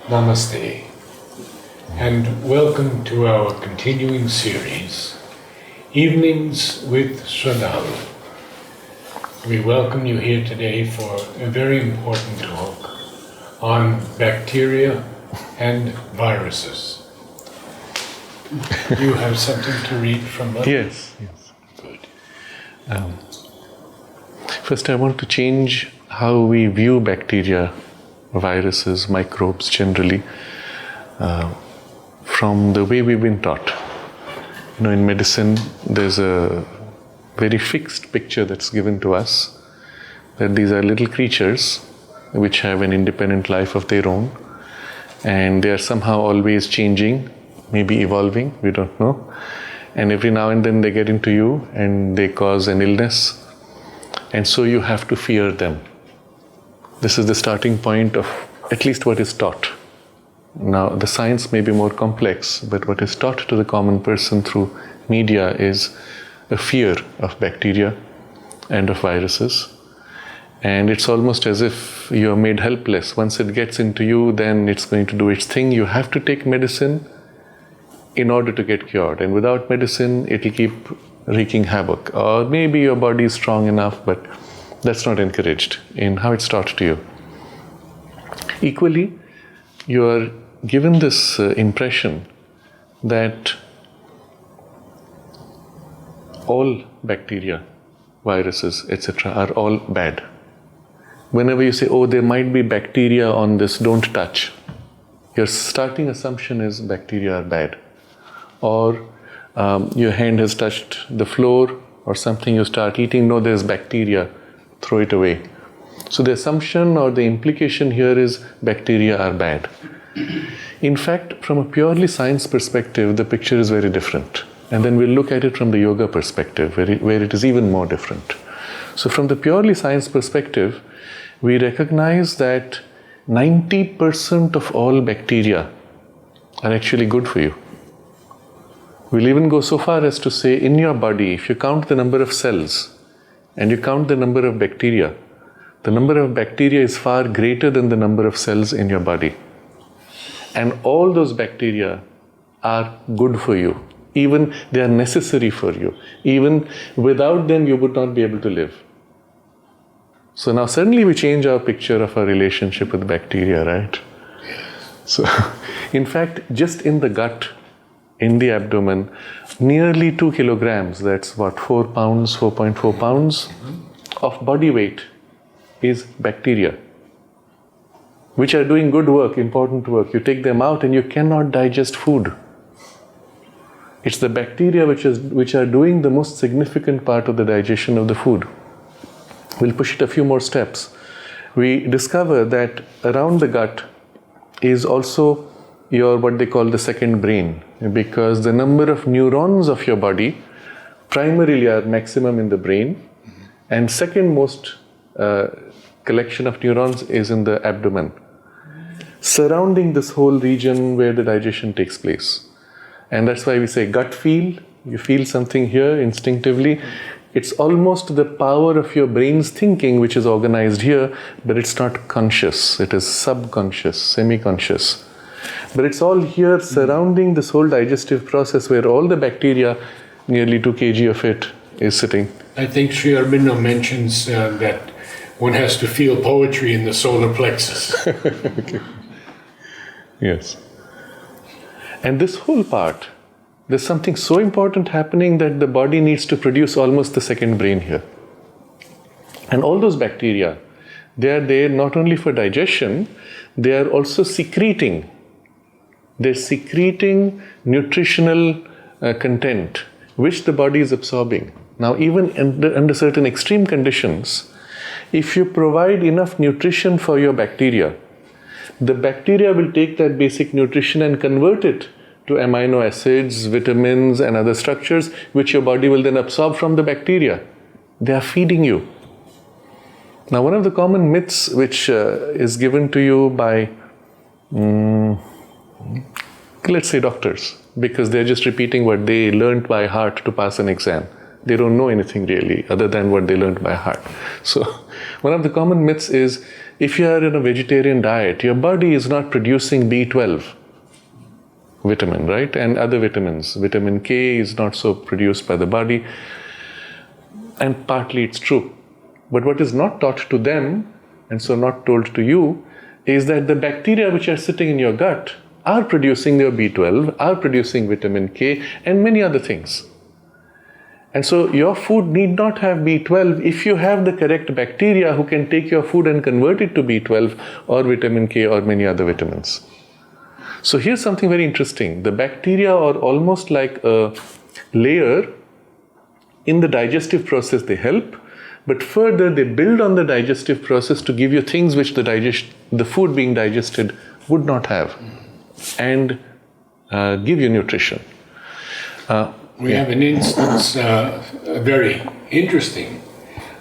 Namaste, and welcome to our continuing series, Evenings with Sraddhalu. We welcome you here today for a very important talk on bacteria and viruses. You have something to read from that? Yes. Good. First, I want to change how we view bacteria, viruses, microbes generally, from the way we've been taught. In medicine, there's a very fixed picture that's given to us that these are little creatures which have an independent life of their own, and they are somehow always changing, maybe evolving, we don't know. And every now and then they get into you and they cause an illness, and so you have to fear them. This is the starting point of at least what is taught. Now, the science may be more complex, but what is taught to the common person through media is a fear of bacteria and of viruses. And it's almost as if you're made helpless. Once it gets into you, then it's going to do its thing. You have to take medicine in order to get cured. And without medicine, it'll keep wreaking havoc. Or maybe your body is strong enough, but that's not encouraged in how it's taught to you. Equally, you are given this impression that all bacteria, viruses, etc. are all bad. Whenever you say, oh, there might be bacteria on this, don't touch, your starting assumption is bacteria are bad. Or your hand has touched the floor or something, you start eating, no, there's bacteria, throw it away. So the assumption or the implication here is bacteria are bad. In fact, from a purely science perspective, the picture is very different. And then we'll look at it from the yoga perspective, where it is even more different. So from the purely science perspective, we recognize that 90% of all bacteria are actually good for you. We'll even go so far as to say, in your body, if you count the number of cells and you count the number of bacteria, the number of bacteria is far greater than the number of cells in your body. And all those bacteria are good for you. Even they are necessary for you. Even without them, you would not be able to live. So now suddenly we change our picture of our relationship with bacteria, right? So, in fact, just in the gut, in the abdomen, nearly 2 kilograms, that's what, 4 pounds, 4.4 pounds of body weight is bacteria, which are doing good work, important work. You take them out and you cannot digest food. It's the bacteria which are doing the most significant part of the digestion of the food. We'll push it a few more steps. We discover that around the gut is also your what they call the second brain, because the number of neurons of your body primarily are maximum in the brain, and second most collection of neurons is in the abdomen, surrounding this whole region where the digestion takes place. And that's why we say gut feel. You feel something here instinctively. It's almost the power of your brain's thinking which is organized here, but it's not conscious. It is subconscious, semi-conscious. But it's all here surrounding this whole digestive process where all the bacteria, nearly 2 kg of it, is sitting. I think Sri Aurobindo mentions that one has to feel poetry in the solar plexus. Okay. Yes. And this whole part, there's something so important happening that the body needs to produce almost the second brain here. And all those bacteria, they are there not only for digestion, they are also secreting. They're secreting nutritional content, which the body is absorbing. Now, even under certain extreme conditions, if you provide enough nutrition for your bacteria, the bacteria will take that basic nutrition and convert it to amino acids, vitamins, and other structures, which your body will then absorb from the bacteria. They are feeding you. Now, one of the common myths which is given to you by, let's say, doctors, because they're just repeating what they learned by heart to pass an exam. they don't know anything really other than what they learned by heart. So one of the common myths is, if you are in a vegetarian diet, your body is not producing B12 vitamin, right? And other vitamins. Vitamin K is not so produced by the body. And partly it's true. But what is not taught to them, and so not told to you, is that the bacteria which are sitting in your gut are producing your B12, are producing vitamin K, and many other things. And so your food need not have B12 if you have the correct bacteria who can take your food and convert it to B12 or vitamin K or many other vitamins. So here's something very interesting. The bacteria are almost like a layer in the digestive process. They help, but further they build on the digestive process to give you things which the food being digested would not have, and give you nutrition. We have an instance, very interesting,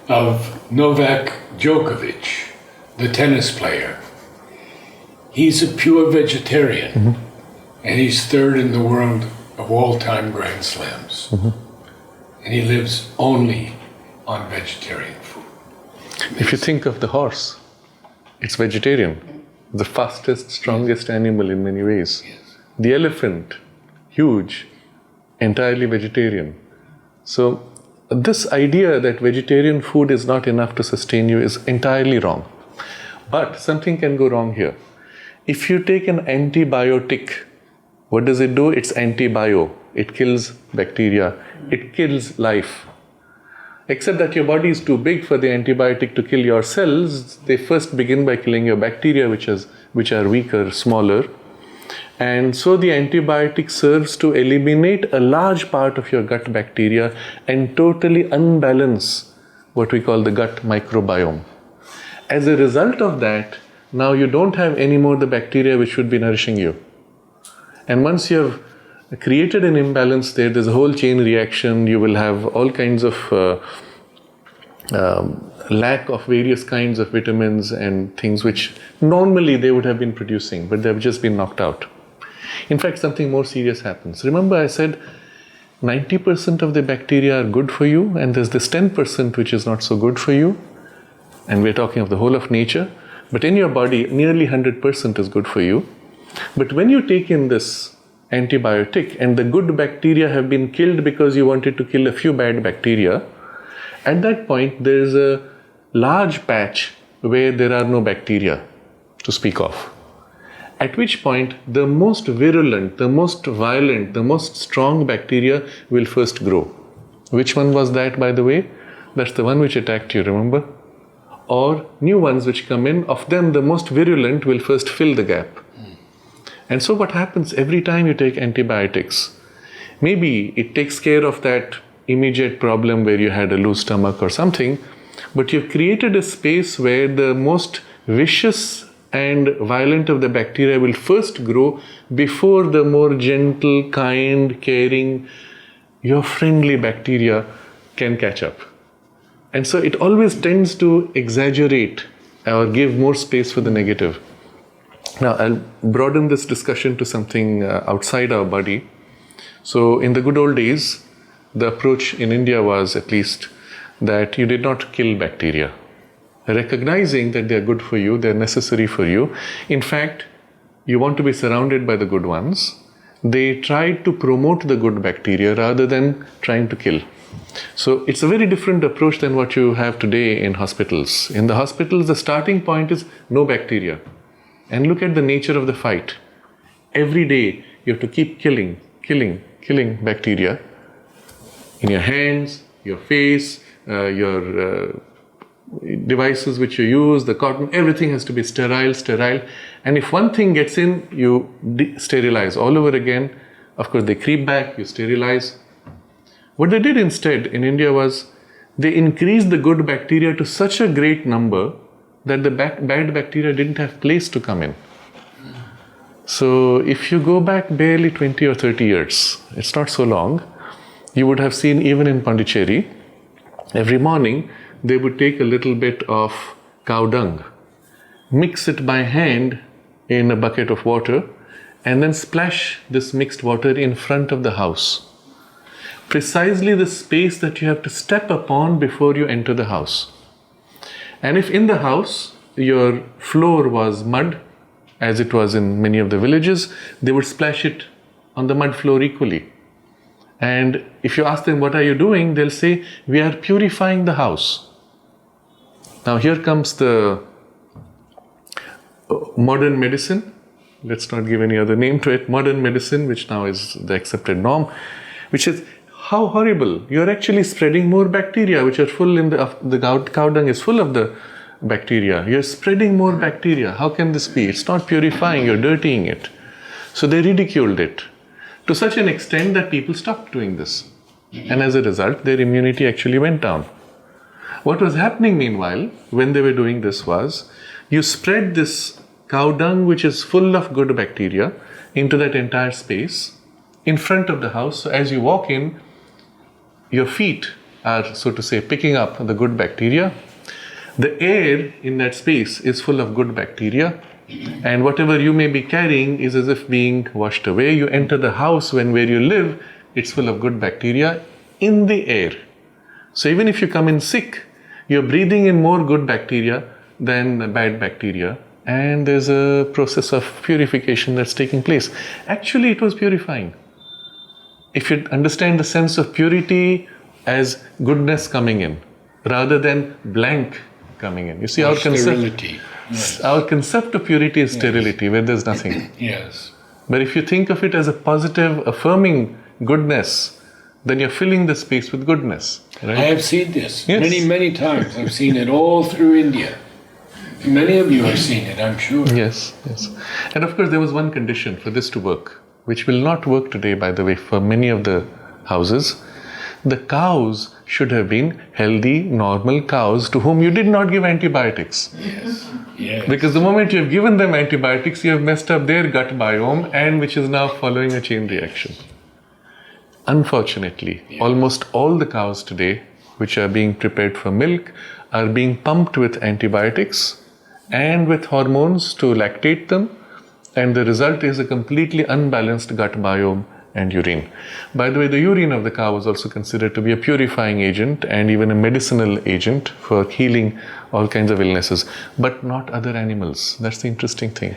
of Novak Djokovic, the tennis player. He's a pure vegetarian, and he's third in the world of all-time Grand Slams. And he lives only on vegetarian food. If you think of the horse, it's vegetarian, the fastest, strongest animal in many ways. Yes. The elephant, huge, entirely vegetarian. So this idea that vegetarian food is not enough to sustain you is entirely wrong. But something can go wrong here. If you take an antibiotic, what does it do? It's antibio. It kills bacteria. It kills life. Except that your body is too big for the antibiotic to kill your cells. They first begin by killing your bacteria, which are weaker, smaller. And so the antibiotic serves to eliminate a large part of your gut bacteria and totally unbalance what we call the gut microbiome. As a result of that, now you don't have any more the bacteria which should be nourishing you. And once you have created an imbalance there's a whole chain reaction. You will have all kinds of lack of various kinds of vitamins and things which normally they would have been producing, but they've just been knocked out. In fact, something more serious happens. Remember I said 90% of the bacteria are good for you, and there's this 10% which is not so good for you. And we're talking of the whole of nature. But in your body, nearly 100% is good for you. But when you take in this antibiotic and the good bacteria have been killed because you wanted to kill a few bad bacteria, at that point there is a large patch where there are no bacteria to speak of. At which point the most virulent, the most violent, the most strong bacteria will first grow. Which one was that, by the way? That's the one which attacked you, remember? Or new ones which come in, of them the most virulent will first fill the gap. And so what happens every time you take antibiotics? Maybe it takes care of that immediate problem where you had a loose stomach or something, but you've created a space where the most vicious and violent of the bacteria will first grow before the more gentle, kind, caring, your friendly bacteria can catch up. And so it always tends to exaggerate or give more space for the negative. Now I'll broaden this discussion to something outside our body. So in the good old days, the approach in India was at least that you did not kill bacteria. Recognizing that they are good for you, they are necessary for you. In fact, you want to be surrounded by the good ones. They tried to promote the good bacteria rather than trying to kill. So it's a very different approach than what you have today in hospitals. In the hospitals, the starting point is no bacteria. And look at the nature of the fight. Every day, you have to keep killing bacteria in your hands, your face, your devices which you use, the cotton, everything has to be sterile. And if one thing gets in, you sterilize all over again. Of course, they creep back, you sterilize. What they did instead in India was they increased the good bacteria to such a great number that the bad bacteria didn't have place to come in. So if you go back barely 20 or 30 years, it's not so long, you would have seen even in Pondicherry, every morning they would take a little bit of cow dung, mix it by hand in a bucket of water, and then splash this mixed water in front of the house. precisely the space that you have to step upon before you enter the house. And if in the house your floor was mud, as it was in many of the villages, they would splash it on the mud floor equally. And if you ask them, what are you doing? They'll say, we are purifying the house. Now here comes the modern medicine. Let's not give any other name to it. Modern medicine, which now is the accepted norm, which is, how horrible. You're actually spreading more bacteria, which are full in the cow dung is full of the bacteria. You're spreading more bacteria. How can this be? It's not purifying, you're dirtying it. So they ridiculed it to such an extent that people stopped doing this. And as a result, their immunity actually went down. What was happening meanwhile, when they were doing this was, you spread this cow dung, which is full of good bacteria, into that entire space in front of the house. So as you walk in, your feet are, so to say, picking up the good bacteria. The air in that space is full of good bacteria, and whatever you may be carrying is as if being washed away. You enter the house where you live, it's full of good bacteria in the air. So even if you come in sick, you're breathing in more good bacteria than bad bacteria, and there's a process of purification that's taking place. Actually, it was purifying. If you understand the sense of purity as goodness coming in, rather than blank coming in. You see, our concept of purity is sterility, where there's nothing. Yes. But if you think of it as a positive, affirming goodness, then you're filling the space with goodness. Right? I have seen this many times. I've seen it all through India. Many of you have seen it, I'm sure. Yes. And of course, there was one condition for this to work, which will not work today, by the way, for many of the houses. The cows should have been healthy, normal cows to whom you did not give antibiotics. Yes. Because the moment you have given them antibiotics, you have messed up their gut biome, and which is now following a chain reaction. Unfortunately, almost all the cows today, which are being prepared for milk, are being pumped with antibiotics and with hormones to lactate them, and the result is a completely unbalanced gut biome and urine. By the way, the urine of the cow was also considered to be a purifying agent and even a medicinal agent for healing all kinds of illnesses, but not other animals. That's the interesting thing.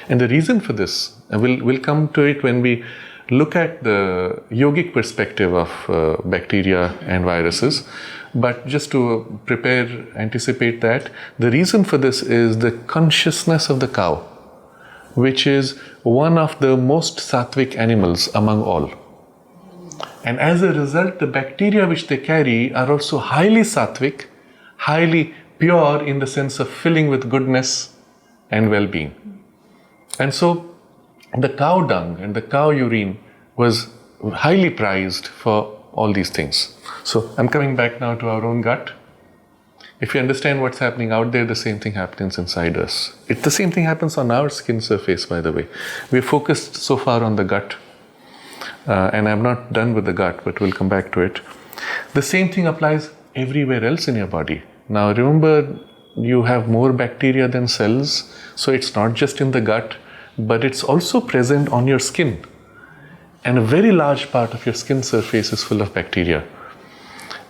And the reason for this, we'll come to it when we look at the yogic perspective of bacteria and viruses. But just to anticipate that, the reason for this is the consciousness of the cow, which is one of the most sattvic animals among all. And as a result, the bacteria which they carry are also highly sattvic, highly pure in the sense of filling with goodness and well-being. And so the cow dung and the cow urine was highly prized for all these things. So I'm coming back now to our own gut. If you understand what's happening out there, the same thing happens inside us. The same thing happens on our skin surface, by the way. We're focused so far on the gut. And I'm not done with the gut, but we'll come back to it. The same thing applies everywhere else in your body. Now remember, you have more bacteria than cells. So it's not just in the gut, but it's also present on your skin. And a very large part of your skin surface is full of bacteria.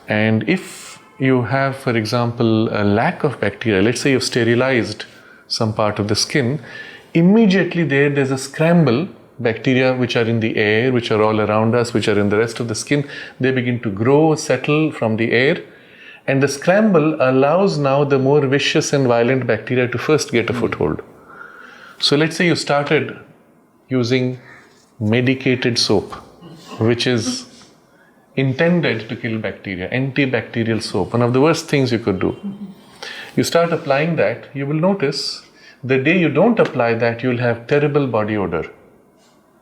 And if you have, for example, a lack of bacteria, let's say you've sterilized some part of the skin, immediately there's a scramble. Bacteria which are in the air, which are all around us, which are in the rest of the skin, they begin to grow, settle from the air. And the scramble allows now the more vicious and violent bacteria to first get a foothold. So let's say you started using medicated soap, which is intended to kill bacteria, antibacterial soap, one of the worst things you could do. You start applying that, you will notice the day you don't apply that, you'll have terrible body odor.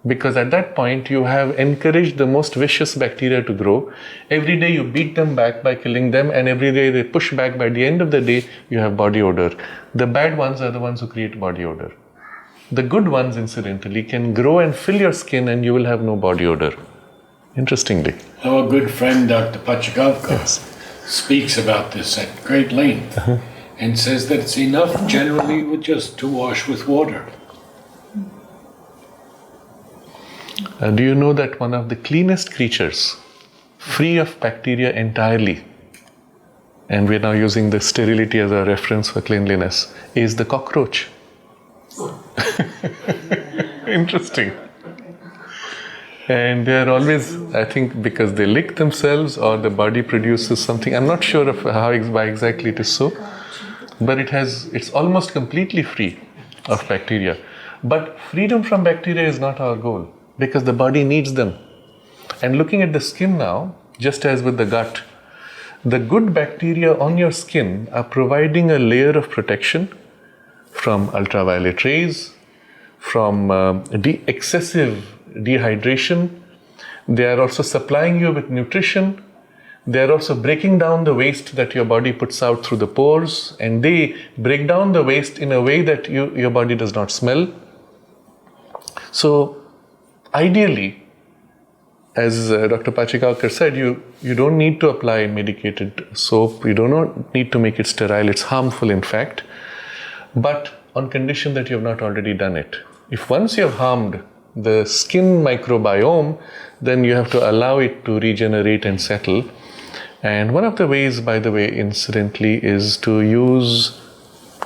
Because at that point, you have encouraged the most vicious bacteria to grow. Every day you beat them back by killing them, and every day they push back. By the end of the day, you have body odor. The bad ones are the ones who create body odor. The good ones, incidentally, can grow and fill your skin, and you will have no body odor. Interestingly. Our good friend Dr. Pachagavka speaks about this at great length and says that it's enough generally with just to wash with water. Do you know that one of the cleanest creatures free of bacteria entirely, and we're now using the sterility as a reference for cleanliness, is the cockroach. Interesting. And they're always, I think, because they lick themselves or the body produces something. I'm not sure of why exactly it is so, but it's almost completely free of bacteria. But freedom from bacteria is not our goal, because the body needs them. And looking at the skin now, just as with the gut, the good bacteria on your skin are providing a layer of protection from ultraviolet rays, from excessive dehydration. They are also supplying you with nutrition. They are also breaking down the waste that your body puts out through the pores, and they break down the waste in a way that your body does not smell. So ideally, as Dr. Pachikaukar said, you don't need to apply medicated soap. You do not need to make it sterile. It's harmful, in fact, but on condition that you have not already done it. If once you have harmed the skin microbiome, then you have to allow it to regenerate and settle. And one of the ways, by the way, incidentally, is to use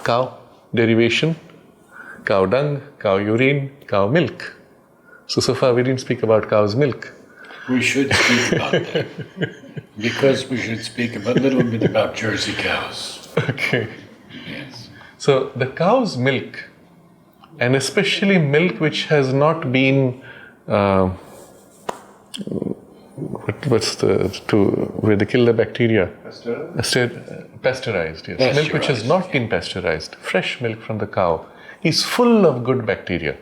cow derivation, cow dung, cow urine, cow milk. So far we didn't speak about cow's milk. We should speak about that, because we should speak a little bit about Jersey cows. Okay. Yes. So the cow's milk, and especially milk which has not been where they kill the bacteria? Pasteurized, yes. Milk which has not been pasteurized, fresh milk from the cow, is full of good bacteria.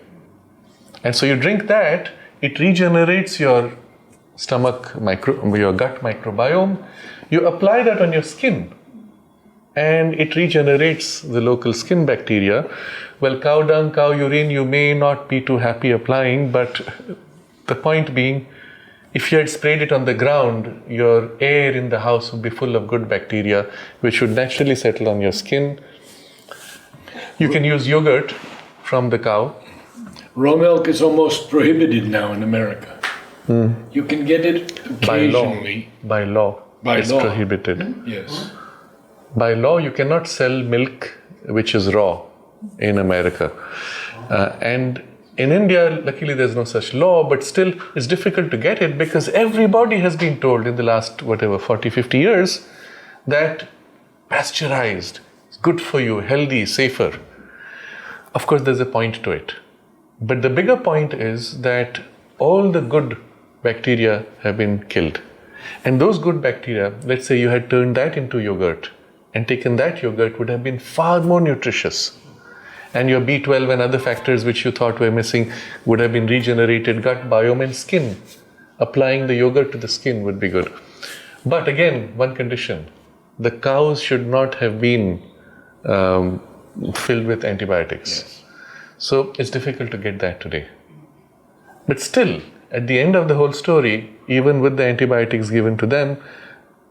And so you drink that, it regenerates your your gut microbiome. You apply that on your skin, and it regenerates the local skin bacteria. Well, cow dung, cow urine, you may not be too happy applying, but the point being, if you had sprayed it on the ground, your air in the house would be full of good bacteria, which would naturally settle on your skin. You can use yogurt from the cow. Raw milk is almost prohibited now in America. You can get it occasionally. By law. It's prohibited. Yes. By law, you cannot sell milk which is raw in America. And in India, luckily there's no such law, but still it's difficult to get it, because everybody has been told in the last 40, 50 years that pasteurized is good for you, healthy, safer. Of course, there's a point to it. But the bigger point is that all the good bacteria have been killed. And those good bacteria, let's say you had turned that into yogurt, and taken that yogurt, would have been far more nutritious. And your B12 and other factors which you thought were missing would have been regenerated. Gut biome and skin. Applying the yogurt to the skin would be good. But again, one condition. The cows should not have been filled with antibiotics. Yes. So it's difficult to get that today. But still, at the end of the whole story, even with the antibiotics given to them,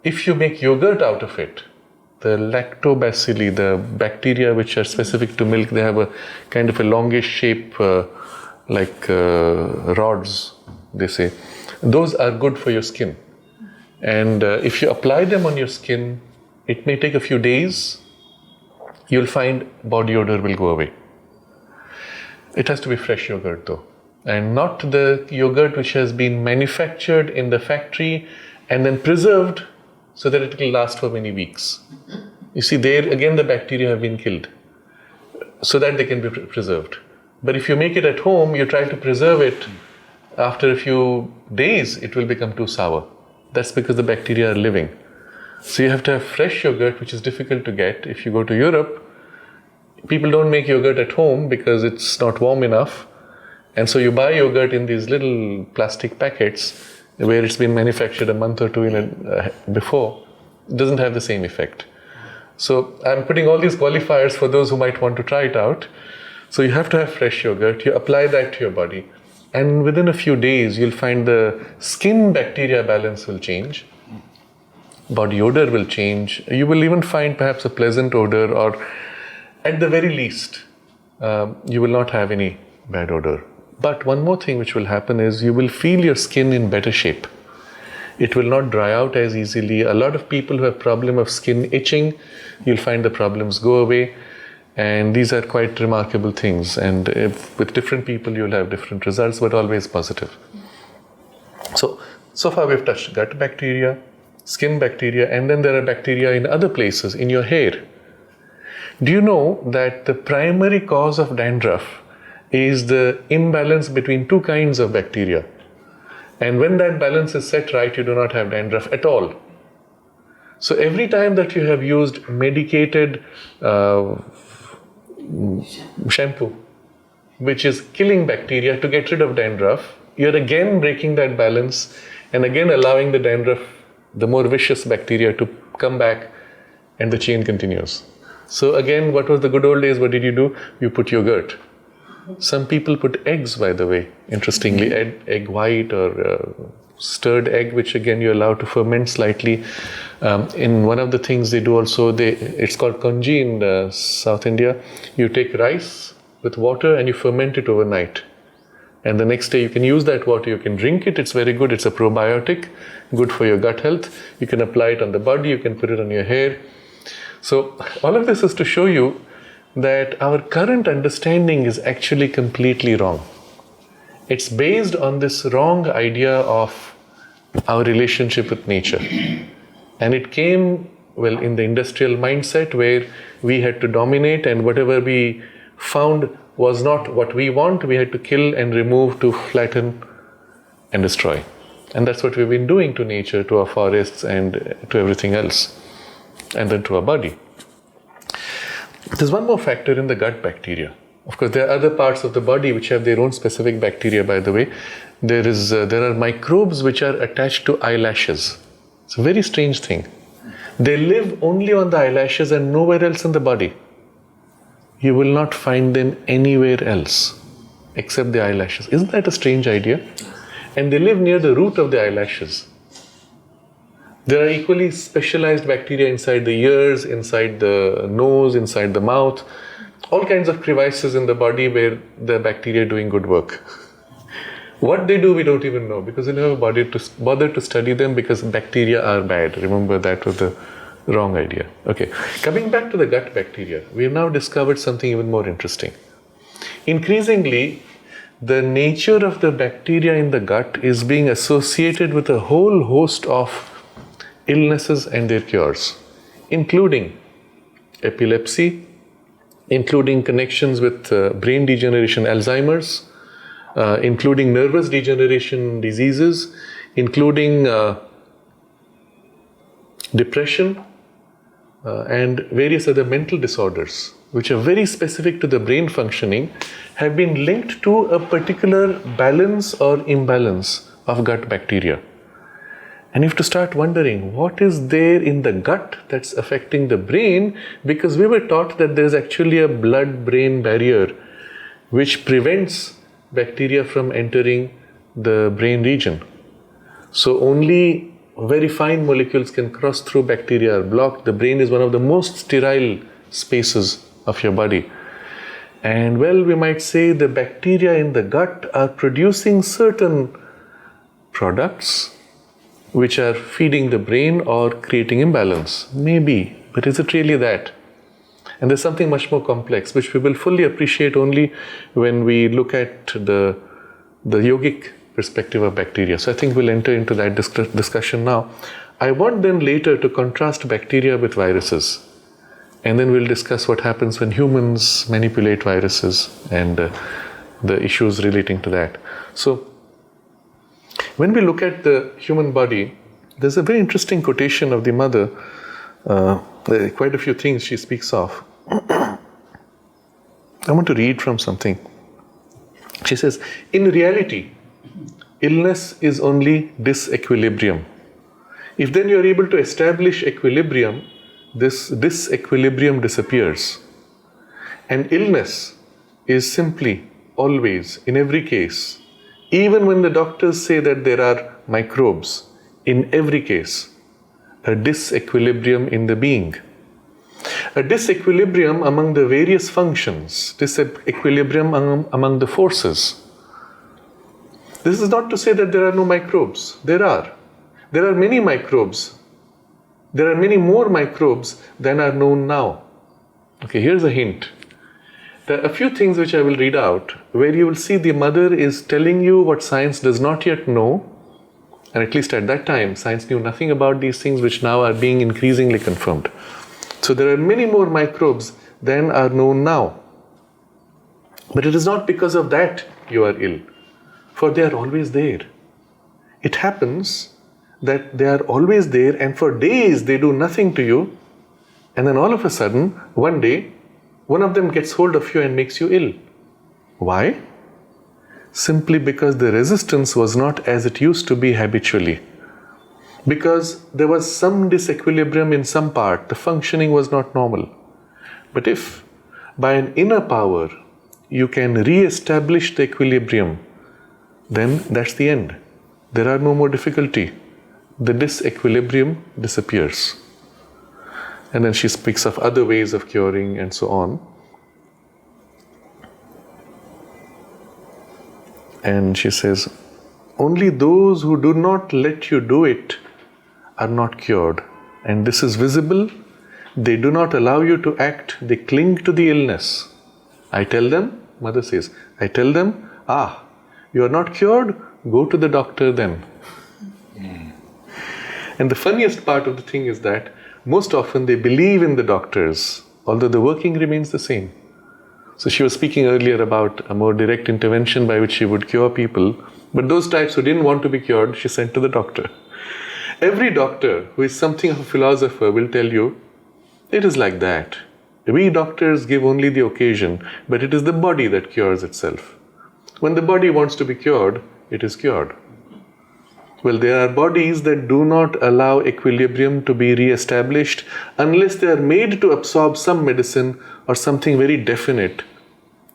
if you make yogurt out of it, the lactobacilli, the bacteria which are specific to milk, they have a kind of a longish shape like rods, they say. Those are good for your skin. And if you apply them on your skin, it may take a few days. You'll find body odor will go away. It has to be fresh yogurt though. And not the yogurt which has been manufactured in the factory and then preserved so that it will last for many weeks. You see, there again the bacteria have been killed so that they can be preserved. But if you make it at home, you try to preserve it, after a few days it will become too sour. That's because the bacteria are living. So you have to have fresh yogurt, which is difficult to get. If you go to Europe, people don't make yogurt at home because it's not warm enough. And so you buy yogurt in these little plastic packets where it's been manufactured a month or two before. It doesn't have the same effect. So I'm putting all these qualifiers for those who might want to try it out. So you have to have fresh yogurt. You apply that to your body. And within a few days, you'll find the skin bacteria balance will change. Body odor will change. You will even find perhaps a pleasant odor, or at the very least, you will not have any bad odor. But one more thing which will happen is you will feel your skin in better shape. It will not dry out as easily. A lot of people who have problem of skin itching, you'll find the problems go away. And these are quite remarkable things. And with different people, you'll have different results, but always positive. So far we've touched gut bacteria, skin bacteria, and then there are bacteria in other places, in your hair. Do you know that the primary cause of dandruff is the imbalance between two kinds of bacteria? And when that balance is set right, you do not have dandruff at all. So every time that you have used medicated shampoo, which is killing bacteria to get rid of dandruff, you're again breaking that balance and again allowing the dandruff, the more vicious bacteria, to come back, and the chain continues. So again, what was the good old days? What did you do? You put yogurt. Some people put eggs, by the way, interestingly, egg white or stirred egg, which again you allow to ferment slightly. In one of the things they do also, it's called congee in South India. You take rice with water and you ferment it overnight. And the next day you can use that water, you can drink it, it's very good, it's a probiotic, good for your gut health. You can apply it on the body, you can put it on your hair. So all of this is to show you that our current understanding is actually completely wrong. It's based on this wrong idea of our relationship with nature. And it came, well, in the industrial mindset where we had to dominate, and whatever we found was not what we want, we had to kill and remove to flatten and destroy. And that's what we've been doing to nature, to our forests and to everything else, and then to our body. There's one more factor in the gut bacteria. Of course, there are other parts of the body which have their own specific bacteria, by the way. There are microbes which are attached to eyelashes. It's a very strange thing. They live only on the eyelashes and nowhere else in the body. You will not find them anywhere else except the eyelashes. Isn't that a strange idea? And they live near the root of the eyelashes. There are equally specialized bacteria inside the ears, inside the nose, inside the mouth, all kinds of crevices in the body where the bacteria are doing good work. What they do, we don't even know, because we never bothered to study them, because bacteria are bad. Remember, that was the wrong idea. Okay, coming back to the gut bacteria, we have now discovered something even more interesting. Increasingly, the nature of the bacteria in the gut is being associated with a whole host of illnesses and their cures, including epilepsy, including connections with brain degeneration, Alzheimer's, including nervous degeneration diseases, including depression, and various other mental disorders, which are very specific to the brain functioning, have been linked to a particular balance or imbalance of gut bacteria. And you have to start wondering, what is there in the gut that's affecting the brain? Because we were taught that there's actually a blood-brain barrier which prevents bacteria from entering the brain region. So only very fine molecules can cross through, bacteria are blocked. The brain is one of the most sterile spaces of your body. And well, we might say the bacteria in the gut are producing certain products which are feeding the brain or creating imbalance. Maybe, but is it really that? And there's something much more complex, which we will fully appreciate only when we look at the yogic perspective of bacteria. So I think we'll enter into that discussion now. I want then later to contrast bacteria with viruses. And then we'll discuss what happens when humans manipulate viruses and the issues relating to that. So when we look at the human body, there's a very interesting quotation of the mother. There are quite a few things she speaks of. I want to read from something. She says, in reality, illness is only disequilibrium. If then you are able to establish equilibrium, this disequilibrium disappears. And illness is simply, always, in every case, even when the doctors say that there are microbes, in every case, a disequilibrium in the being. A disequilibrium among the various functions, disequilibrium among the forces. This is not to say that there are no microbes. There are. there are many microbes. There are many more microbes than are known now. Okay, here's a hint. There are a few things which I will read out where you will see the mother is telling you what science does not yet know, and at least at that time, science knew nothing about these things which now are being increasingly confirmed. So there are many more microbes than are known now. But it is not because of that you are ill, for they are always there. It happens that they are always there and for days they do nothing to you, and then all of a sudden, one day, one of them gets hold of you and makes you ill. Why? Simply because the resistance was not as it used to be habitually. Because there was some disequilibrium in some part, the functioning was not normal. But if by an inner power you can re-establish the equilibrium, then that's the end. There are no more difficulty. The disequilibrium disappears. And then she speaks of other ways of curing and so on. And she says, only those who do not let you do it are not cured. And this is visible. They do not allow you to act. They cling to the illness. I tell them, mother says, I tell them, you are not cured? Go to the doctor then. And the funniest part of the thing is that most often they believe in the doctors, although the working remains the same. So she was speaking earlier about a more direct intervention by which she would cure people, but those types who didn't want to be cured, she sent to the doctor. Every doctor who is something of a philosopher will tell you, it is like that. We doctors give only the occasion, but it is the body that cures itself. When the body wants to be cured, it is cured. Well, there are bodies that do not allow equilibrium to be re-established unless they are made to absorb some medicine or something very definite,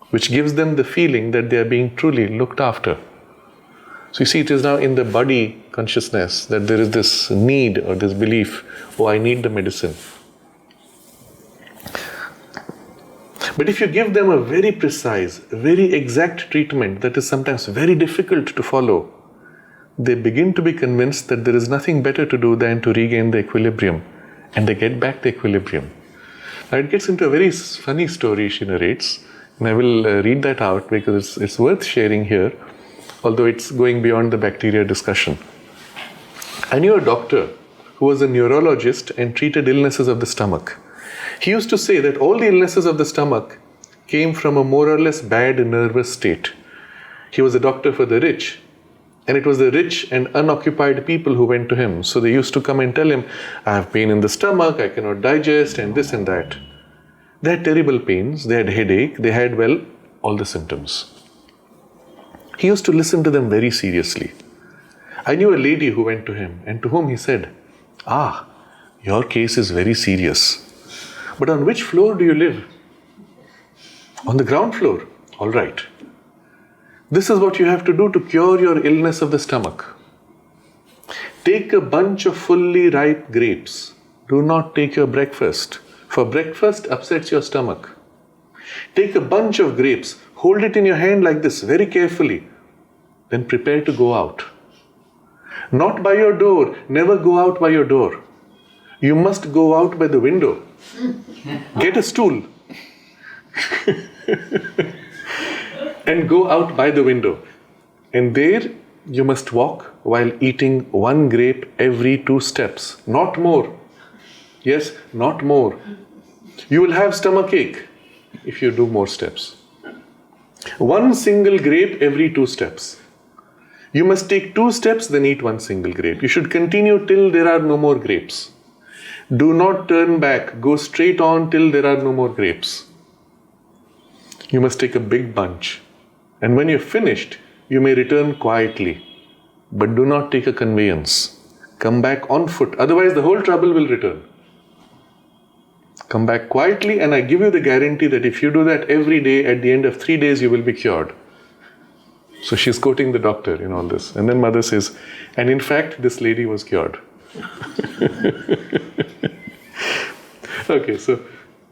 which gives them the feeling that they are being truly looked after. So you see, it is now in the body consciousness that there is this need or this belief, I need the medicine. But if you give them a very precise, very exact treatment that is sometimes very difficult to follow, they begin to be convinced that there is nothing better to do than to regain the equilibrium, and they get back the equilibrium. Now it gets into a very funny story she narrates, and I will read that out because it's worth sharing here, although it's going beyond the bacteria discussion. I knew a doctor who was a neurologist and treated illnesses of the stomach. He used to say that all the illnesses of the stomach came from a more or less bad nervous state. He was a doctor for the rich, and it was the rich and unoccupied people who went to him. So they used to come and tell him, I have pain in the stomach, I cannot digest, and this and that. They had terrible pains, they had headache, they had, all the symptoms. He used to listen to them very seriously. I knew a lady who went to him and to whom he said, your case is very serious. But on which floor do you live? On the ground floor. All right. This is what you have to do to cure your illness of the stomach. Take a bunch of fully ripe grapes. Do not take your breakfast, for breakfast upsets your stomach. Take a bunch of grapes, hold it in your hand like this very carefully, then prepare to go out. Not by your door, never go out by your door. You must go out by the window. Get a stool. And go out by the window. And there you must walk while eating one grape every 2 steps. Not more. Yes, not more. You will have stomachache if you do more steps. One single grape every 2 steps. You must take 2 steps, then eat one single grape. You should continue till there are no more grapes. Do not turn back. Go straight on till there are no more grapes. You must take a big bunch. And when you're finished, you may return quietly. But do not take a conveyance. Come back on foot. Otherwise, the whole trouble will return. Come back quietly, and I give you the guarantee that if you do that every day, at the end of 3 days, you will be cured. So she's quoting the doctor in all this. And then mother says, and in fact, this lady was cured. Okay, so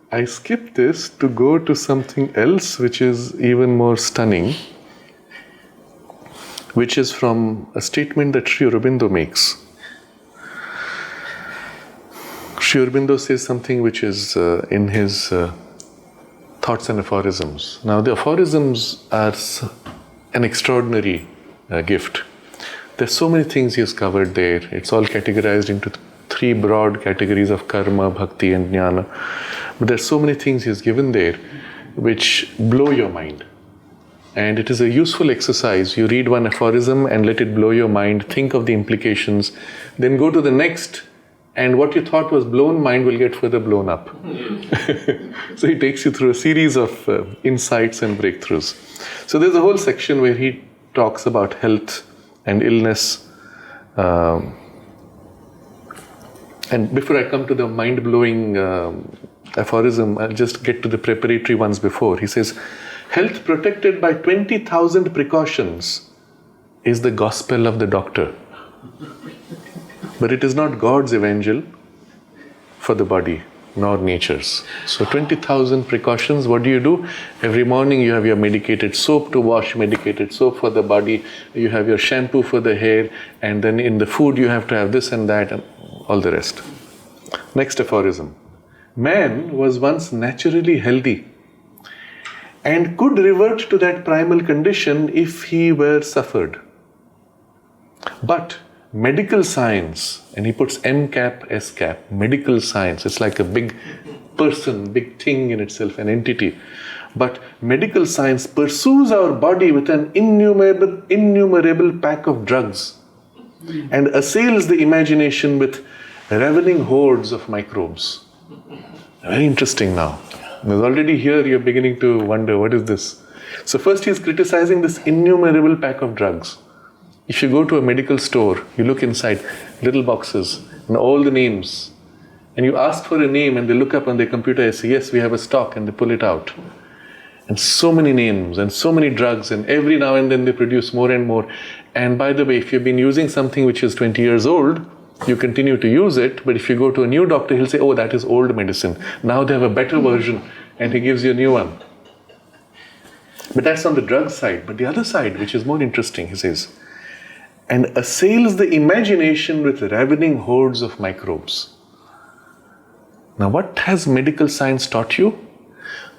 I skip this to go to something else which is even more stunning, which is from a statement that Sri Aurobindo makes. Sri Aurobindo says something which is in his Thoughts and Aphorisms. Now, the aphorisms are an extraordinary gift. There's so many things he has covered there. It's all categorized into three broad categories of karma, bhakti, and jnana. But there's so many things he has given there which blow your mind. And it is a useful exercise. You read one aphorism and let it blow your mind, think of the implications, then go to the next, and what you thought was blown mind will get further blown up. So he takes you through a series of insights and breakthroughs. So there's a whole section where he talks about health and illness. And before I come to the mind-blowing aphorism, I'll just get to the preparatory ones before. He says, health protected by 20,000 precautions is the gospel of the doctor. But it is not God's evangel for the body, nor nature's. So 20,000 precautions, what do? Every morning you have your medicated soap to wash, medicated soap for the body, you have your shampoo for the hair, and then in the food you have to have this and that and all the rest. Next aphorism. Man was once naturally healthy and could revert to that primal condition if he were suffered. But medical science, and he puts M cap, S cap, medical science, it's like a big person, big thing in itself, an entity. But medical science pursues our body with an innumerable pack of drugs and assails the imagination with ravening hordes of microbes. Very interesting now. Because already here you're beginning to wonder, what is this? So first he's criticizing this innumerable pack of drugs. If you go to a medical store, you look inside, little boxes, and all the names, and you ask for a name and they look up on their computer and say, yes, we have a stock, and they pull it out. And so many names and so many drugs, and every now and then they produce more and more. And by the way, if you've been using something which is 20 years old, you continue to use it, but if you go to a new doctor, he'll say, oh, that is old medicine. Now they have a better version, and he gives you a new one. But that's on the drug side. But the other side, which is more interesting, he says, and assails the imagination with ravening hordes of microbes. Now, what has medical science taught you?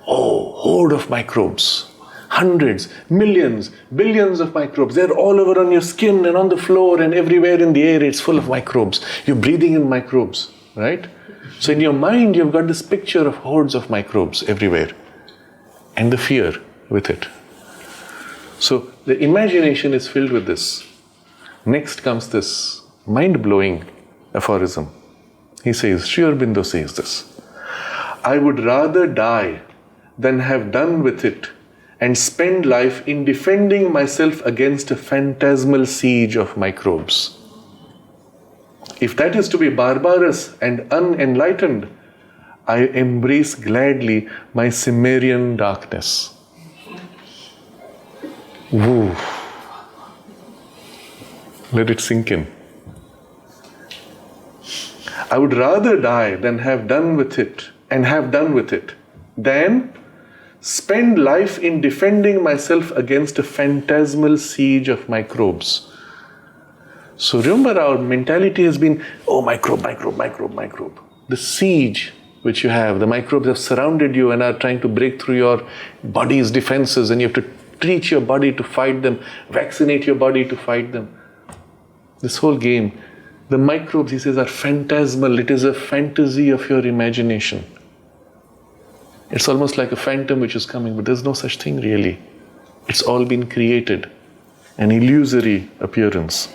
Oh, horde of microbes. Hundreds, millions, billions of microbes. They're all over on your skin and on the floor and everywhere in the air. It's full of microbes. You're breathing in microbes, right? So in your mind, you've got this picture of hordes of microbes everywhere. And the fear with it. So the imagination is filled with this. Next comes this mind-blowing aphorism. He says, Sri Aurobindo says this, I would rather die than have done with it and spend life in defending myself against a phantasmal siege of microbes. If that is to be barbarous and unenlightened, I embrace gladly my Cimmerian darkness. Woo. Let it sink in. I would rather die than have done with it, than spend life in defending myself against a phantasmal siege of microbes. So remember, our mentality has been, oh, microbe. The siege which you have, the microbes have surrounded you and are trying to break through your body's defenses, and you have to treat your body to fight them, vaccinate your body to fight them. This whole game, the microbes, he says, are phantasmal. It is a fantasy of your imagination. It's almost like a phantom which is coming, but there's no such thing really. It's all been created, an illusory appearance.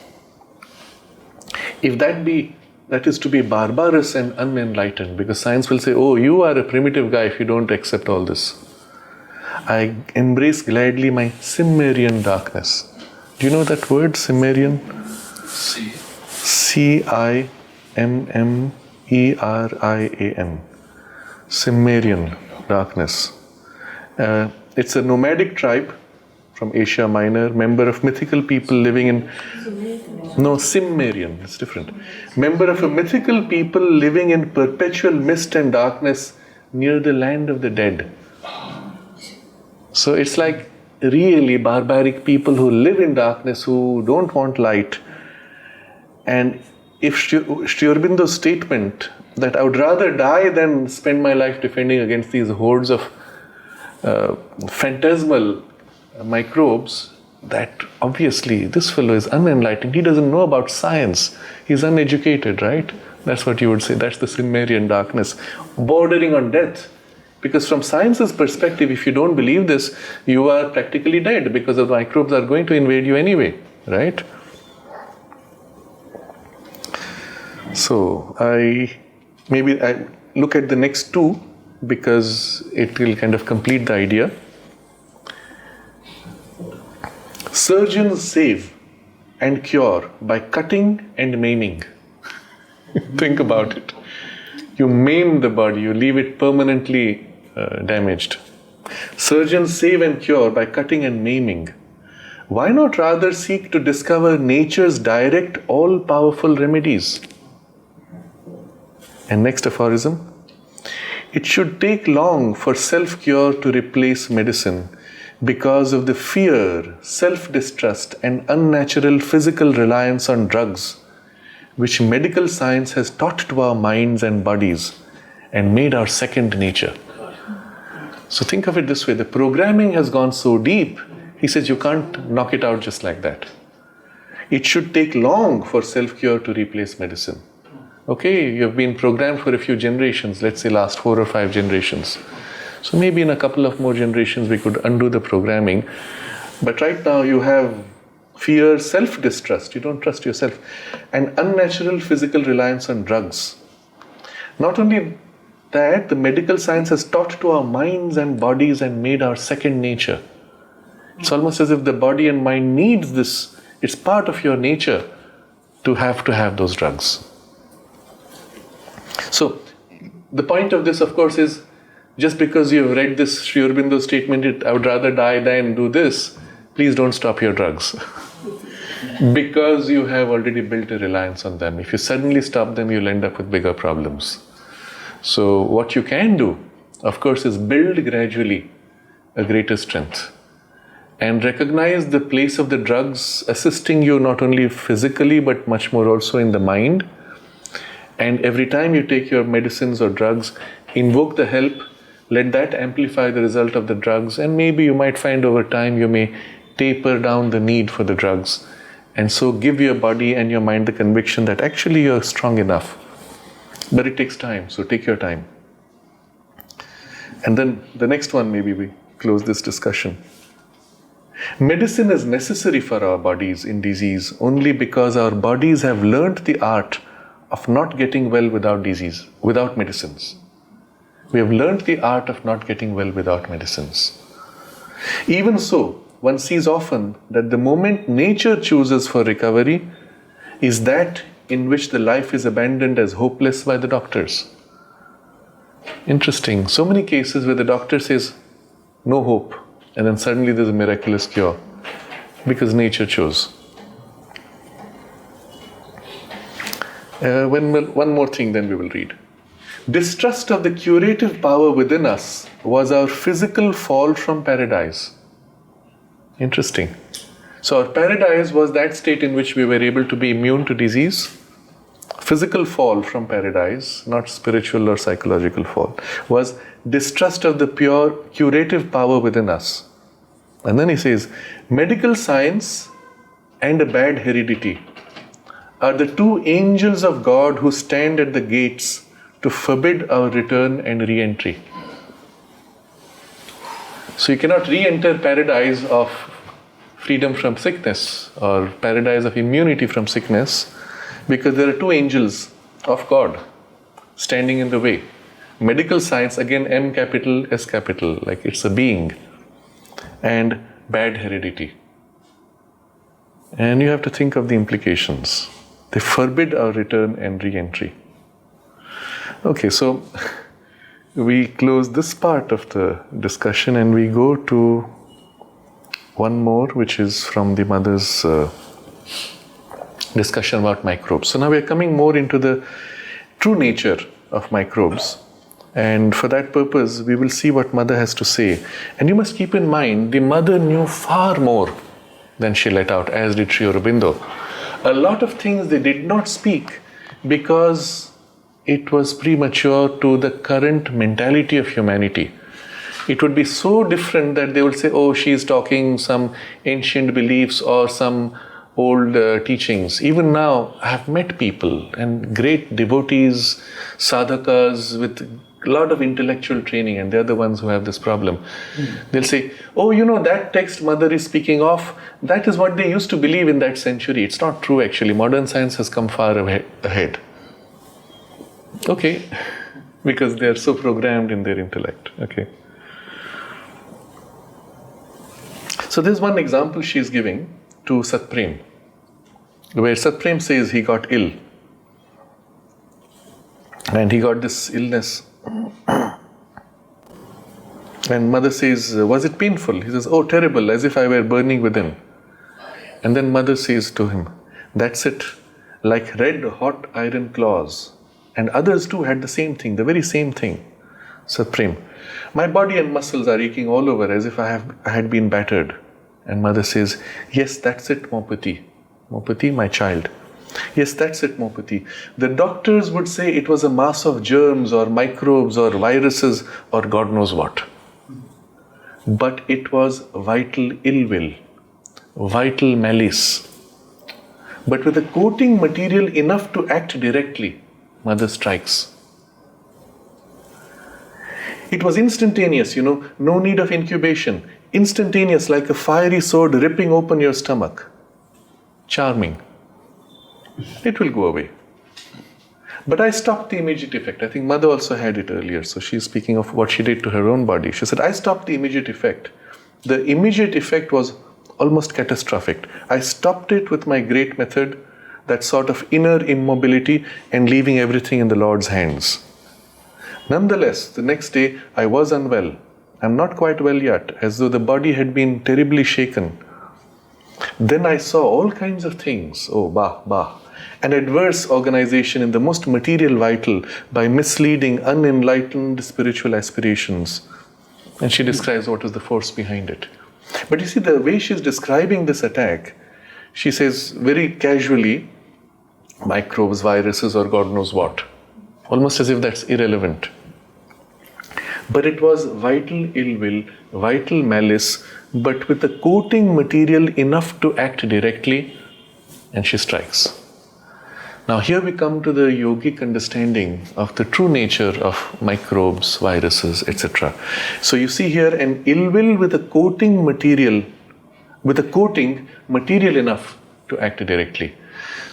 If that is to be barbarous and unenlightened, because science will say, oh, you are a primitive guy if you don't accept all this. I embrace gladly my Cimmerian darkness. Do you know that word, Cimmerian? Cimmerian. Cimmerian darkness. It's a nomadic tribe from Asia Minor, member of mythical people living in... No, Cimmerian, it's different. Member of a mythical people living in perpetual mist and darkness near the land of the dead. So it's like really barbaric people who live in darkness, who don't want light. And if Sri Aurobindo's statement that I would rather die than spend my life defending against these hordes of phantasmal microbes, that obviously this fellow is unenlightened. He doesn't know about science. He's uneducated, right? That's what you would say. That's the Cimmerian darkness, bordering on death. Because from science's perspective, if you don't believe this, you are practically dead, because the microbes are going to invade you anyway, right? So I look at the next two, because it will kind of complete the idea. Surgeons save and cure by cutting and maiming. Think about it. You maim the body, you leave it permanently damaged. Surgeons save and cure by cutting and maiming. Why not rather seek to discover nature's direct, all-powerful remedies? And next aphorism. It should take long for self-cure to replace medicine because of the fear, self-distrust, and unnatural physical reliance on drugs, which medical science has taught to our minds and bodies and made our second nature. So think of it this way, the programming has gone so deep, he says you can't knock it out just like that. It should take long for self-cure to replace medicine. Okay, you've been programmed for a few generations, let's say last 4 or 5 generations. So maybe in a couple of more generations we could undo the programming. But right now you have fear, self-distrust, you don't trust yourself, and unnatural physical reliance on drugs. Not only that, the medical science has taught to our minds and bodies and made our second nature. It's almost as if the body and mind needs this, it's part of your nature to have those drugs. So, the point of this, of course, is just because you've read this Sri Aurobindo statement, I would rather die than do this, please don't stop your drugs. Because you have already built a reliance on them. If you suddenly stop them, you'll end up with bigger problems. So what you can do, of course, is build gradually a greater strength and recognize the place of the drugs assisting you not only physically but much more also in the mind. And every time you take your medicines or drugs, invoke the help, let that amplify the result of the drugs, and maybe you might find over time you may taper down the need for the drugs, and so give your body and your mind the conviction that actually you're strong enough. But it takes time, so take your time. And then the next one, maybe we close this discussion. Medicine is necessary for our bodies in disease only because our bodies have learnt the art of not getting well without disease, without medicines. We have learnt the art of not getting well without medicines. Even so, one sees often that the moment nature chooses for recovery is that in which the life is abandoned as hopeless by the doctors. Interesting. So many cases where the doctor says, no hope, and then suddenly there's a miraculous cure because nature chose. One more thing, then we will read. Distrust of the curative power within us was our physical fall from paradise. Interesting. So our paradise was that state in which we were able to be immune to disease. Physical fall from paradise, not spiritual or psychological fall, was distrust of the pure curative power within us. And then he says, medical science and a bad heredity are the two angels of God who stand at the gates to forbid our return and re-entry. So you cannot re-enter paradise of freedom from sickness or paradise of immunity from sickness because there are two angels of God standing in the way. Medical science, again, M capital, S capital, like it's a being, and bad heredity. And you have to think of the implications. They forbid our return and re-entry. Okay, so we close this part of the discussion and we go to one more, which is from the mother's discussion about microbes. So now we are coming more into the true nature of microbes. And for that purpose, we will see what mother has to say. And you must keep in mind, the mother knew far more than she let out, as did Sri Aurobindo. A lot of things they did not speak because it was premature to the current mentality of humanity. It would be so different that they would say, oh, she's talking some ancient beliefs or some old teachings. Even now, I have met people and great devotees, sadhakas with a lot of intellectual training, and they're the ones who have this problem. They'll say, oh, that text Mother is speaking of, that is what they used to believe in that century. It's not true actually. Modern science has come far ahead. Okay, because they are so programmed in their intellect. Okay. So there's one example she's giving to Satprem, where Satprem says he got ill. And he got this illness. And Mother says, was it painful? He says, oh, terrible, as if I were burning within. And then Mother says to him, that's it, like red hot iron claws. And others too had the same thing, the very same thing. Satprem, my body and muscles are aching all over as if I had been battered. And Mother says, yes, that's it, Maupati. Maupati, my child. Yes, that's it, Maupati. The doctors would say it was a mass of germs or microbes or viruses or God knows what. But it was vital ill will, vital malice. But with a coating material enough to act directly, Mother strikes. It was instantaneous, no need of incubation. Instantaneous, like a fiery sword ripping open your stomach. Charming. It will go away. But I stopped the immediate effect. I think Mother also had it earlier. So she's speaking of what she did to her own body. She said, I stopped the immediate effect. The immediate effect was almost catastrophic. I stopped it with my great method, that sort of inner immobility and leaving everything in the Lord's hands. Nonetheless, the next day I was unwell. I'm not quite well yet, as though the body had been terribly shaken. Then I saw all kinds of things. Oh, an adverse organization in the most material vital by misleading, unenlightened spiritual aspirations. And she describes what is the force behind it. But you see, the way she's describing this attack, she says very casually, microbes, viruses, or God knows what. Almost as if that's irrelevant. But it was vital ill will, vital malice, but with a coating material enough to act directly, and she strikes. Now here we come to the yogic understanding of the true nature of microbes, viruses, etc. So you see here an ill will with a coating material enough to act directly.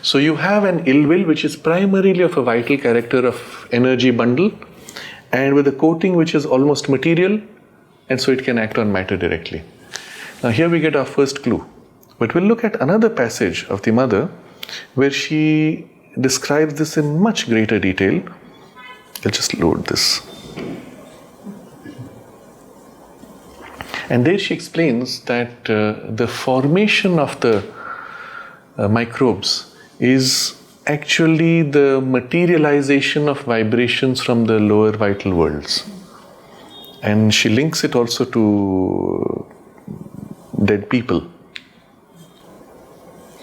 So you have an ill will which is primarily of a vital character of energy bundle, and with a coating which is almost material, and so it can act on matter directly. Now here we get our first clue. But we'll look at another passage of the Mother where she describes this in much greater detail. I'll just load this. And there she explains that the formation of the microbes is actually the materialization of vibrations from the lower vital worlds. And she links it also to dead people.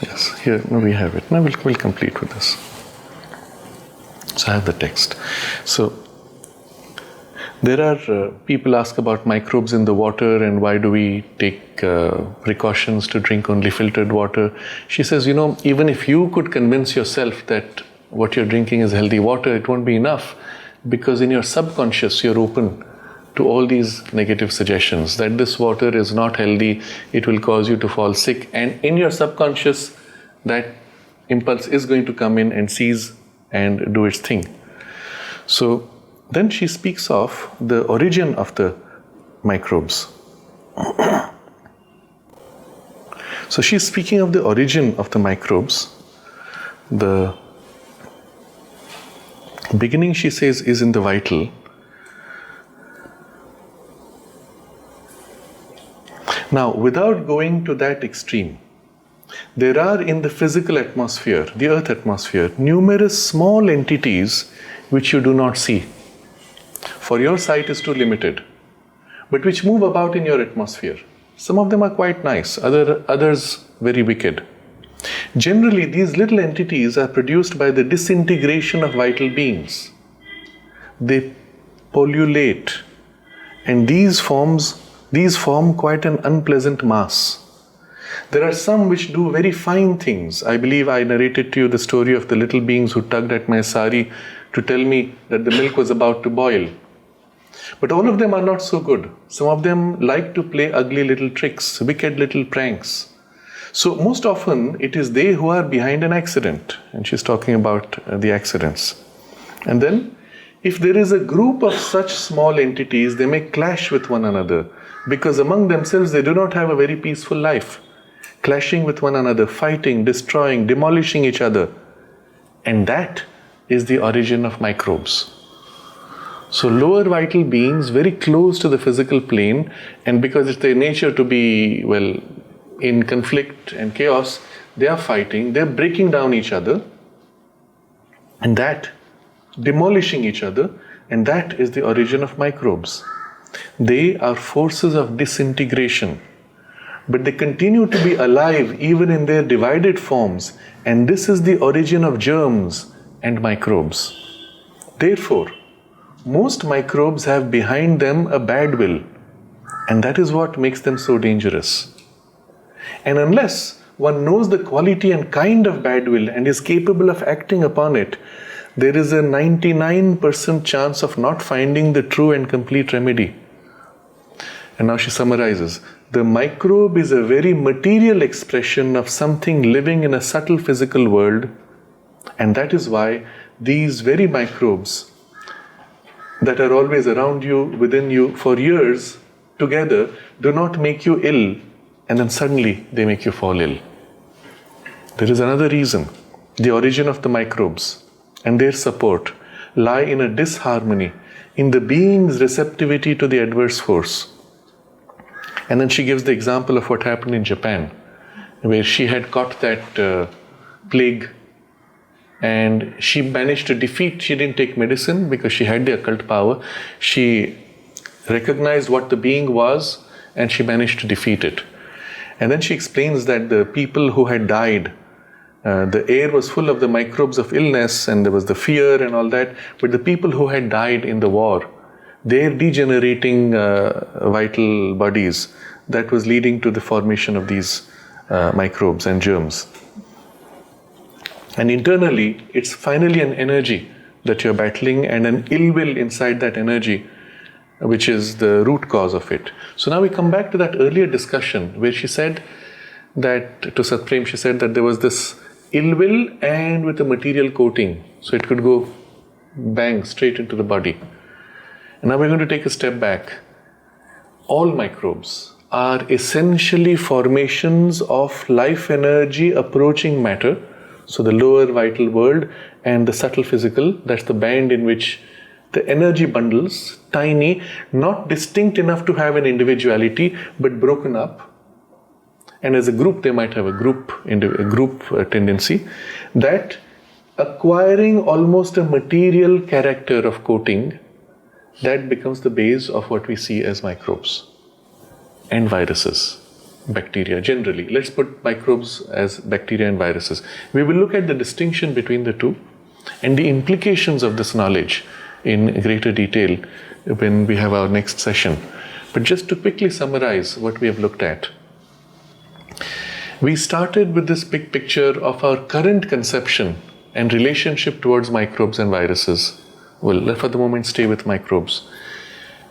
Yes, here we have it. Now we'll complete with this. So I have the text. So there are people ask about microbes in the water and why do we take precautions to drink only filtered water. She says, even if you could convince yourself that what you're drinking is healthy water, it won't be enough, because in your subconscious you're open to all these negative suggestions that this water is not healthy, it will cause you to fall sick, and in your subconscious that impulse is going to come in and seize and do its thing. So then she speaks of the origin of the microbes. So she's speaking of the origin of the microbes. The beginning, she says, is in the vital. Now, without going to that extreme, there are in the physical atmosphere, the earth atmosphere, numerous small entities which you do not see. For your sight is too limited, but which move about in your atmosphere. Some of them are quite nice, others very wicked. Generally, these little entities are produced by the disintegration of vital beings. they pollulate. And these form quite an unpleasant mass. There are some which do very fine things. I believe I narrated to you the story of the little beings who tugged at my sari to tell me that the milk was about to boil. But all of them are not so good. Some of them like to play ugly little tricks, wicked little pranks. So most often it is they who are behind an accident. And she's talking about the accidents. And then if there is a group of such small entities, they may clash with one another because among themselves they do not have a very peaceful life. Clashing with one another, fighting, destroying, demolishing each other. And that is the origin of microbes. So lower vital beings very close to the physical plane, and because it's their nature to be, in conflict and chaos, they are fighting, they're breaking down each other, and that, demolishing each other, and that is the origin of microbes. They are forces of disintegration, but they continue to be alive even in their divided forms, and this is the origin of germs and microbes. Therefore, most microbes have behind them a bad will, and that is what makes them so dangerous. And unless one knows the quality and kind of bad will and is capable of acting upon it, there is a 99% chance of not finding the true and complete remedy. And now she summarizes. The microbe is a very material expression of something living in a subtle physical world, and that is why these very microbes that are always around you, within you, for years together, do not make you ill, and then suddenly they make you fall ill. There is another reason. The origin of the microbes and their support lie in a disharmony in the being's receptivity to the adverse force. And then she gives the example of what happened in Japan, where she had caught that plague, and she managed to defeat. She didn't take medicine because she had the occult power. She recognized what the being was, and she managed to defeat it. And then she explains that the people who had died, the air was full of the microbes of illness, and there was the fear and all that. But the people who had died in the war, their degenerating vital bodies, that was leading to the formation of these microbes and germs. And internally, it's finally an energy that you're battling, and an ill will inside that energy, which is the root cause of it. So now we come back to that earlier discussion where she said that, to Satprem, she said that there was this ill will and with a material coating. So it could go bang straight into the body. And now we're going to take a step back. All microbes are essentially formations of life energy approaching matter. So the lower vital world and the subtle physical, that's the band in which the energy bundles, tiny, not distinct enough to have an individuality, but broken up. And as a group, they might have a group tendency, that acquiring almost a material character of coating, that becomes the base of what we see as microbes and viruses. Bacteria generally. Let's put microbes as bacteria and viruses. We will look at the distinction between the two and the implications of this knowledge in greater detail when we have our next session. But just to quickly summarize what we have looked at. We started with this big picture of our current conception and relationship towards microbes and viruses. Well, let's for the moment stay with microbes.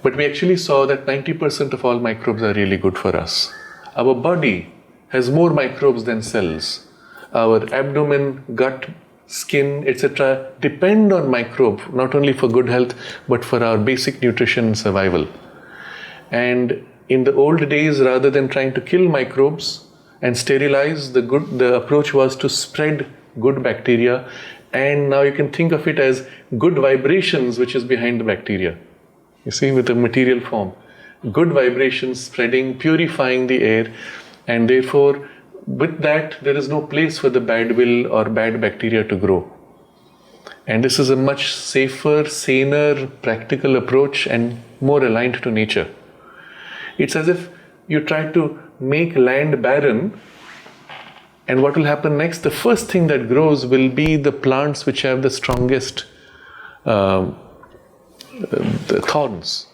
But we actually saw that 90% of all microbes are really good for us. Our body has more microbes than cells. Our abdomen, gut, skin, etc. depend on microbe, not only for good health, but for our basic nutrition and survival. And in the old days, rather than trying to kill microbes and sterilize, the approach was to spread good bacteria. And now you can think of it as good vibrations, which is behind the bacteria. You see, with the material form. Good vibrations spreading, purifying the air, and therefore with that there is no place for the bad will or bad bacteria to grow. And this is a much safer, saner, practical approach and more aligned to nature. It's as if you try to make land barren, and what will happen next? The first thing that grows will be the plants which have the strongest the thorns,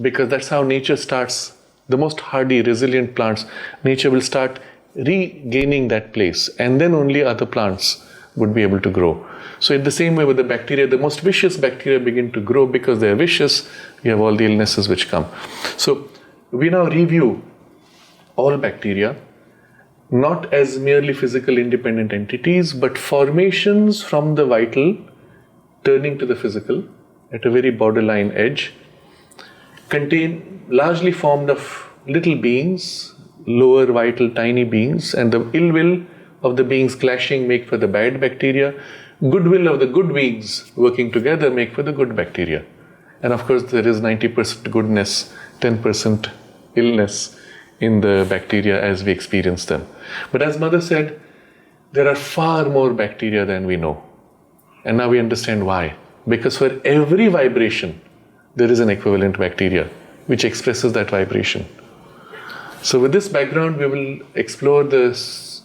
because that's how nature starts. The most hardy, resilient plants, nature will start regaining that place, and then only other plants would be able to grow. So in the same way with the bacteria, the most vicious bacteria begin to grow because they are vicious. You have all the illnesses which come. So we now review all bacteria, not as merely physical independent entities, but formations from the vital turning to the physical at a very borderline edge, contain largely formed of little beings, lower vital tiny beings, and the ill will of the beings clashing make for the bad bacteria. Goodwill of the good beings working together make for the good bacteria. And of course there is 90% goodness, 10% illness in the bacteria as we experience them. But as Mother said, there are far more bacteria than we know. And now we understand why. Because for every vibration, there is an equivalent bacteria which expresses that vibration. So with this background, we will explore this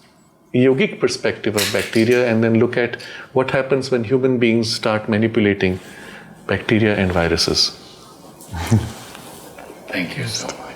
yogic perspective of bacteria and then look at what happens when human beings start manipulating bacteria and viruses. Thank you so much.